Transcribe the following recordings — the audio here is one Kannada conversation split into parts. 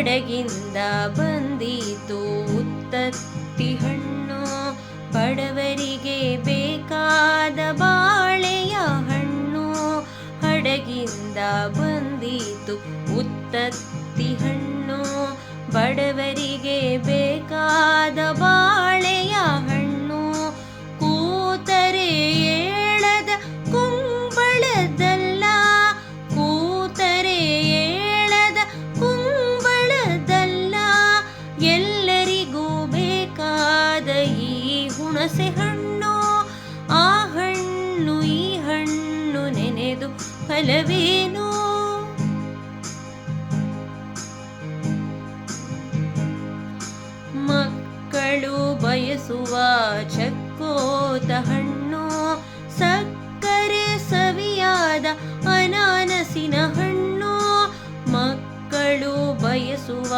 ಹಡಗಿಂದ ಬಂದೀತು ಉತ್ತತ್ತಿ ಹಣ್ಣು, ಬಡವರಿಗೆ ಬೇಕಾದ ಬಾಳೆಯ ಹಣ್ಣು. ಹಡಗಿಂದ ಬಂದೀತು ಉತ್ತತ್ತಿ ಹಣ್ಣು, ಬಡವರಿಗೆ ಬೇಕಾದ ಬಾಳೆಯ ಹಣ್ಣು. ಕೂತರೆ ಏಳದ ಕುಂಬಳದಲ್ಲ, ಕೂತರೆ ಏಳದ ಕುಂಬಳದಲ್ಲ, ಎಲ್ಲರಿಗೂ ಬೇಕಾದ ಈ ಹುಣಸೆ ಹಣ್ಣು. ಆ ಹಣ್ಣು ಈ ಹಣ್ಣು ನೆನೆದು ಫಲವೇನು? ಮಕ್ಕಳು ಬಯಸುವ ಚಕ್ಕೋತ ಹಣ್ಣು, ಸಕ್ಕರೆ ಸವಿಯಾದ ಅನಾನಸಿನ ಹಣ್ಣು. ಮಕ್ಕಳು ಬಯಸುವ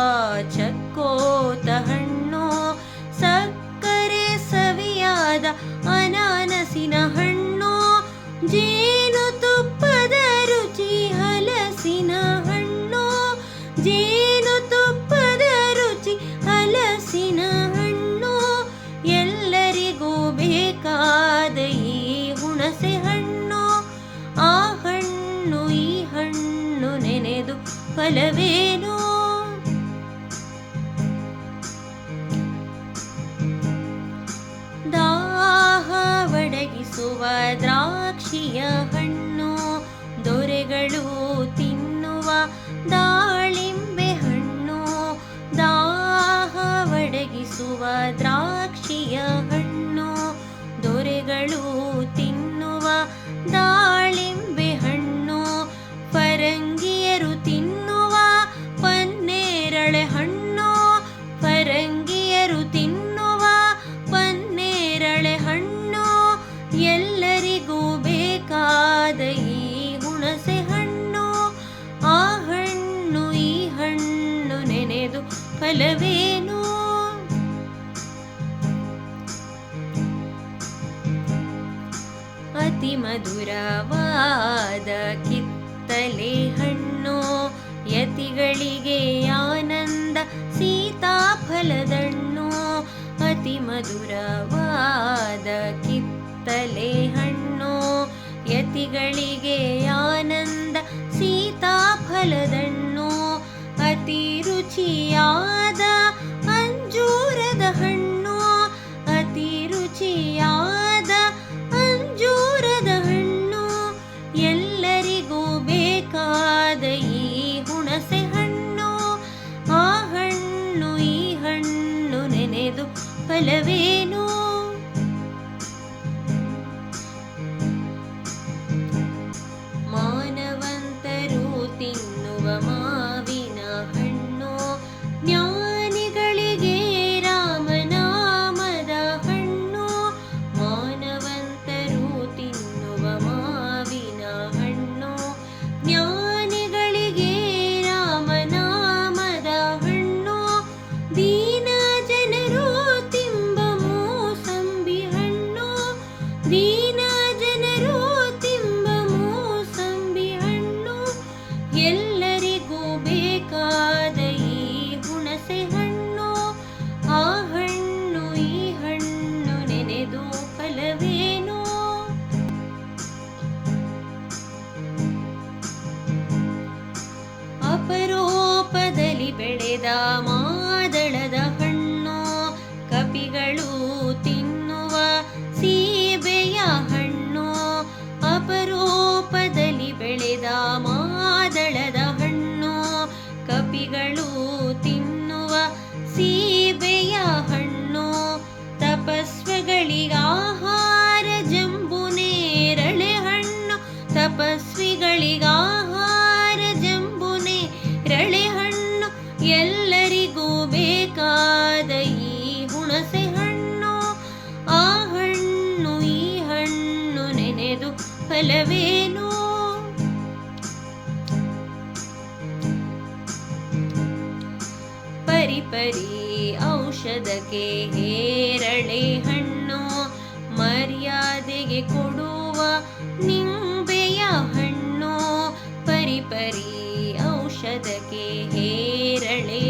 ಚಕ್ಕೋತ ಹಣ್ಣು, ಸಕ್ಕರೆ ಸವಿಯಾದ ಅನಾನಸಿನ ಹಣ್ಣು. ಜೇನುತುಪ್ಪದ ರುಚಿ ಹಲಸಿನ ಹಣ್ಣು, ಜೇನುತುಪ್ಪದ ರುಚಿ ಹಲಸಿನ ಹಣ್ಣು. ಎಲ್ಲರಿಗೂ ಬೇಕಾದ ಈ ಹುಣಸೆ ಹಣ್ಣು. ಆ ಹಣ್ಣು ಈ ಹಣ್ಣು ನೆನೆದು ಫಲವೇನು? ದಾಹ ಒಡಗಿಸುವ ದ್ರಾಕ್ಷಿಯ ಹಣ್ಣು, ದೊರೆಗಳು ತಿನ್ನುವ ದಾಳಿಂಬೆ ಹಣ್ಣು. ದಾಹ ಒಡಗಿಸುವ ದ್ರಾಕ್ಷಿಯ ಹಣ್ಣು, ದೊರೆಗಳು ತಿನ್ನುವ ದಾಳಿಂಬೆ ಹಣ್ಣು. ಫರಂಗಿಯರು ತಿನ್ನುವ ಪನ್ನೇರಳೆ ಹಣ್ಣು, ಫರಂಗಿಯರು ತಿನ್ನುವ ಪನ್ನೇರಳೆ ಹಣ್ಣು. ಎಲ್ಲರಿಗೂ ಬೇಕಾದ ಈ ಹುಣಸೆ ಹಣ್ಣು. ಆ ಹಣ್ಣು ಈ ಹಣ್ಣು ನೆನೆದು ಫಲವೇನು? ಅತಿ ಮಧುರವಾದ ಕಿತ್ತಲೆ ಹಣ್ಣು, ಯತಿಗಳಿಗೆ ಆನಂದ ಸೀತಾಫಲದಣ್ಣು. ಅತಿ ಮಧುರವಾದ ಕಿತ್ತಲೆ ಹಣ್ಣು, ಯತಿಗಳಿಗೆ ಆನಂದ ಸೀತಾಫಲದಣ್ಣು. ಅತಿ ರುಚಿಯಾದ ಅಂಜೂರದ ಹಣ್ಣು, ಅತಿ ರುಚಿಯಾದ ಅಂಜೂರದ ಹಣ್ಣು. ಎಲ್ಲರಿಗೂ ಬೇಕಾದ ಈ ಹುಣಸೆ ಹಣ್ಣು. ಆ ಹಣ್ಣು ಈ ಹಣ್ಣು ನೆನೆದು ಫಲವೇನು? ಮಾನವಂತರು ತಿನ್ನುವ ಮಾವಿನ ಹಣ್ಣು, ಜ್ಞಾನಿಗಳಿಗೆ ರಾಮನಾಮದ ಹಣ್ಣು. ಮಾನವಂತರು ತಿನ್ನುವ ಮಾವಿನ ಹಣ್ಣು, ಜ್ಞಾನಿಗಳಿಗೆ ರಾಮನಾಮದ ಹಣ್ಣು. ದೀನ ಜನರು ತಿಂಬ ಮೂಸಂಬಿ ಹಣ್ಣು, ದೀನ ಜನರು ತಿಂಬ ಮೂಸಂಬಿ ಹಣ್ಣು. ಎಲ್ಲರಿಗೂ ಬೇಕಾದ ಈ ಹುಣಸೆ ಹಣ್ಣು. ಆ ಹಣ್ಣು ಈ ಹಣ್ಣು ನೆನೆದು ಫಲವೇನು? ಅಪರೂಪದಲ್ಲಿ ಬೆಳೆದ ಮಾದಳದ ಹಣ್ಣು, ಕಪಿಗಳು ತಿನ್ನುವ ಸೀಬೆಯ ಹಣ್ಣು. ಅಪರೂಪದಲ್ಲಿ ಬೆಳೆದ ಮಾದಳದ ಹಣ್ಣು, ಕಪಿಗಳು ತಿನ್ನುವ ಸೀಬೆಯ ಹಣ್ಣು. ತಪಸ್ವಿಗಳಿಗಾಹಾರ ಜಂಬು ನೇರಳೆ ಹಣ್ಣು, ತಪಸ್ವಿಗಳಿಗಾಹಾರ ಜಂಬು ನೇರಳೆ ಹಣ್ಣು. ಎಲ್ಲರಿಗೂ ಬೇಕಾದ ಈ ಹುಣಸೆ ಹಣ್ಣು. ಆ ಹಣ್ಣು ಈ ಹಣ್ಣು ನೆನೆದು ಫಲವೇನು? ಪರಿಪರಿ ಔಷಧಕ್ಕೆ ಹೇರಳೆ ಹಣ್ಣು, ಮರ್ಯಾದೆಗೆ ಕೊಡುವ ನಿಂಬೆಯ ಹಣ್ಣು. ಪರಿಪರಿ ಔಷಧಕ್ಕೆ ಹೇರಳೆ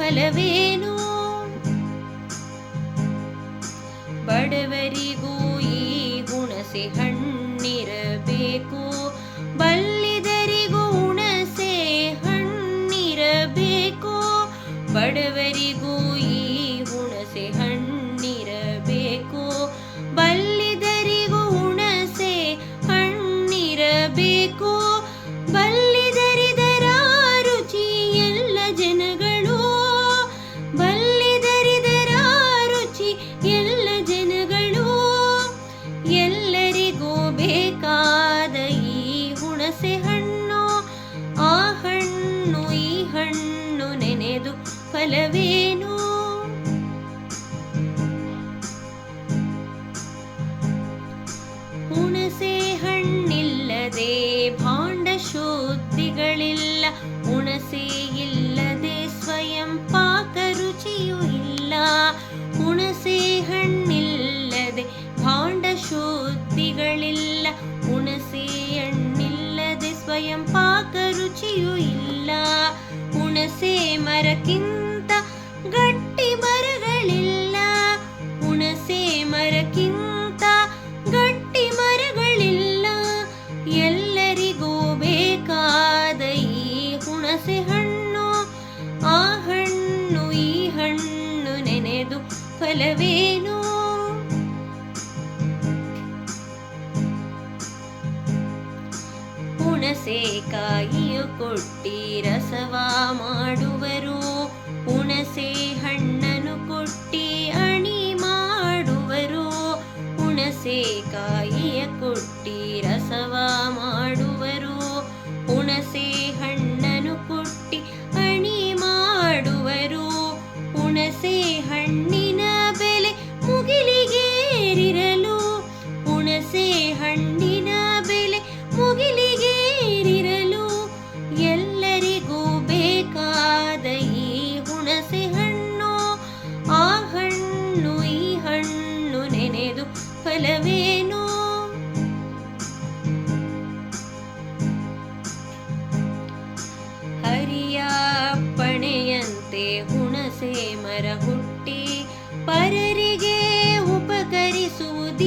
ಫಲವೇನು? ಬಡವರಿಗೂ ಈ ಹುಣಸೆ ಹಣ್ಣಿರಬೇಕು, ಬಲ್ಲಿದರಿಗೂ ಹುಣಸೆ ಹಣ್ಣಿರಬೇಕು. ಬಡವರಿಗೂ ಈ ಹುಣಸೆ ಹಣ್ಣಿರಬೇಕು, ಬಲ್ಲಿದರಿಗೂ ಹುಣಸೆ ಹಣ್ಣಿರಬೇಕು. ಬಲ್ಲಿದರಿದರ ರುಚಿ ಎಲ್ಲ ಜನಗಳು, ಬಲ್ಲಿದರಿದರ ರುಚಿ ಎಲ್ಲ ಜನಗಳು. ಎಲ್ಲರಿಗೂ ಬೇಕಾದ ಈ ಹುಣಸೆ ಹಣ್ಣು, ಆ ಹಣ್ಣು ಈ ಹಣ್ಣು ನೆನೆದು ಫಲವೇನು? ಹುಣಸೆ ಹಣ್ಣಿಲ್ಲದೆ ಭಾಂಡ ಶುದ್ಧಿಗಳಿಲ್ಲ, ಹುಣಸೆ ಇಲ್ಲದೆ ಸ್ವಯಂ ಪಾಕ ರುಚಿಯೂ ಇಲ್ಲ. ಹುಣಸೆ ಹಣ್ಣಿಲ್ಲದೆ ಭಾಂಡ ಶುದ್ಧಿಗಳಿಲ್ಲ, ಹುಣಸೆ ಹಣ್ಣಿಲ್ಲದೆ ಸ್ವಯಂ ಪಾಕ ರುಚಿಯೂ ಇಲ್ಲ. ಹುಣಸೆ ಮರಕ್ಕಿಂತ ಗಟ್ಟಿ ಮರಗಳಿಲ್ಲ, ಹುಣಸೆ ಮರಕ್ಕಿಂತ ಗಟ್ಟಿ ಮರಗಳಿಲ್ಲ. ಎಲ್ಲರಿಗೂ ಬೇಕಾದ ಈ ಹುಣಸೆ ಹಣ್ಣು, ಆ ಹಣ್ಣು ಈ ಹಣ್ಣು ನೆನೆದು ಫಲವೇನು? ಹುಣಸೆಕಾಯಿಯು ಕೊಟ್ಟಿ ರಸವ ಮಾಡುವರು, ಹುಣಸೆ ಹಣ್ಣನ್ನು ಕೊಟ್ಟಿ ಅಣಿ ಮಾಡುವರು. ಹುಣಸೆಕಾಯಿಯ ಕೊಟ್ಟಿ ರಸವ ಮಾಡುವರು, ಹುಣಸೆ ಹಣ್ಣನ್ನು ಕೊಟ್ಟಿ ಅಣಿ ಮಾಡುವರು. ಹುಣಸೆ ಹಣ್ಣಿನ ಬೆಲೆ ಮುಗಿಲಿಗೇರಿರಲು, ಹುಣಸೆ ಹಣ್ಣಿನ ಬೆಲೆ ಮುಗಿಲಿಗೇರಿರಲು. ಎಲ್ಲರಿಗೂ ಬೇಕಾದ ಈ ಹುಣಸೆ ಹಣ್ಣು, ಆ ಹಣ್ಣು ಈ ಹಣ್ಣು ನೆನೆದು ಫಲವೇನು? ಹರಿಯ ಅಪ್ಪಣೆಯಂತೆ ಹುಣಸೆ ಮರ ಹುಟ್ಟಿ ಪರರಿಗೆ ಉಪಕರಿಸುವುದಿಹುದರಿ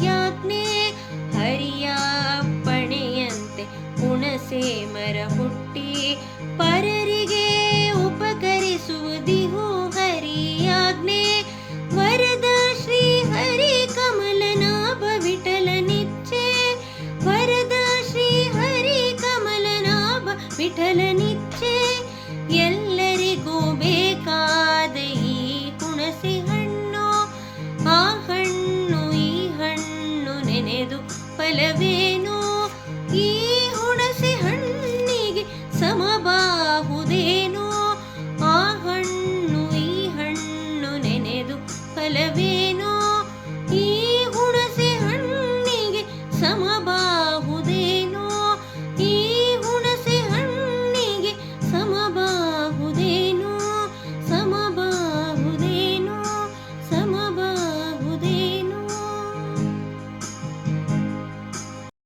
ಯಾಜ್ಞೆ. ಹರಿಯ ಅಪ್ಪಣೆಯಂತೆ ಹುಣಸೆ ಮರ ಹುಟ್ಟಿ ಪರರಿಗೆ ಉಪಕರಿಸುವುದಿಹು ಹರಿಯಾಜ್ಞೆ. ವರದ ಶ್ರೀ ಹರಿ ಕಮಲನಾಭ ವಿಠಲನಿಚ್ಛೆ, ವರದ ಶ್ರೀ ಹರಿ ಕಮಲನಾಭ ವಿಠಲನಿಚ್ಛೆ. ಎಲ್ಲರಿಗೂ ಬೇಕಾದ ಈ ಹುಣಸೆ ಹಣ್ಣು, ಆ ಹಣ್ಣು ಈ ಹಣ್ಣು ನೆನೆದು ಫಲವೇನು? ಈ ಹುಣಸೆ ಹಣ್ಣಿಗೆ ಸಮಬಾಹುದೇನು, ಆ ಹಣ್ಣು ಈ ಹಣ್ಣು ನೆನೆದು ಫಲವೇನು?